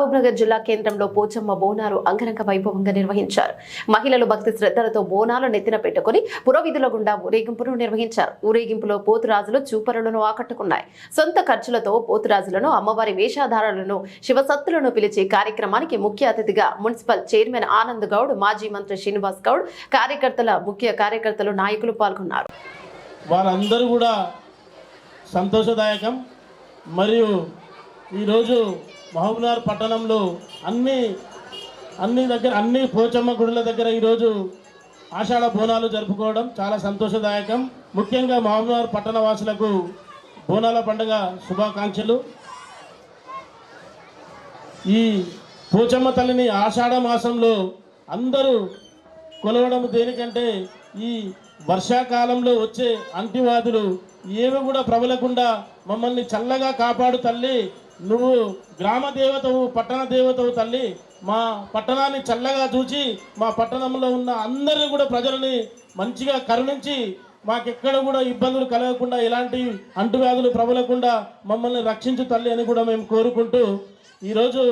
మహబూబ్నగర్ జిల్లా కేంద్రంలో పోచమ్మ బోనాలు అంగరంగ వైభవంగా నిర్వహించారు. మహిళలు భక్తి శ్రద్ధలతో బోనాలు నెత్తిన పెట్టుకుని పురోవీధుల గుండా ఊరేగింపును నిర్వహించారు. ఊరేగింపులో పోతురాజులు చూపరులను ఆకట్టుకున్నాయి. సొంత ఖర్చులతో పోతురాజులను, అమ్మవారి వేషధారాలను, శివసత్తులను పిలిచి కార్యక్రమానికి ముఖ్య అతిథిగా మున్సిపల్ చైర్మన్ ఆనంద్ గౌడ్, మాజీ మంత్రి శ్రీనివాస్ గౌడ్, ముఖ్య కార్యకర్తలు, నాయకులు పాల్గొన్నారు. వారందరూ కూడా సంతోషదాయకం. మరియు ఈరోజు మహబూబ్నగర్ పట్టణంలో అన్ని పోచమ్మ గుడుల దగ్గర ఈరోజు ఆషాఢ బోనాలు జరుపుకోవడం చాలా సంతోషదాయకం. ముఖ్యంగా మహబూబ్నగర్ పట్టణ వాసులకు బోనాల పండుగ శుభాకాంక్షలు. ఈ పోచమ్మ తల్లిని ఆషాఢ మాసంలో అందరూ కొలవడం దేనికంటే ఈ వర్షాకాలంలో వచ్చే అంటివాదులు ఏవి కూడా ప్రబలకుండా మమ్మల్ని చల్లగా కాపాడు తల్లి, నువ్వు గ్రామ దేవతవు, పట్టణ దేవతవు తల్లి, మా పట్టణాన్ని చల్లగా చూచి మా పట్టణంలో ఉన్న అందరినీ కూడా ప్రజలని మంచిగా కరుణించి మాకెక్కడ కూడా ఇబ్బందులు కలగకుండా, ఎలాంటి అంటువ్యాధులు ప్రబలకుండా మమ్మల్ని రక్షించు తల్లి అని కూడా మేము కోరుకుంటూ ఈరోజు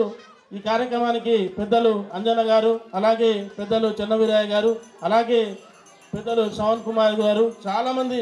ఈ కార్యక్రమానికి పెద్దలు అంజన గారు, అలాగే పెద్దలు చెన్నవీరయ్య గారు, అలాగే పెద్దలు శ్రవణ్ కుమార్ గారు, చాలామంది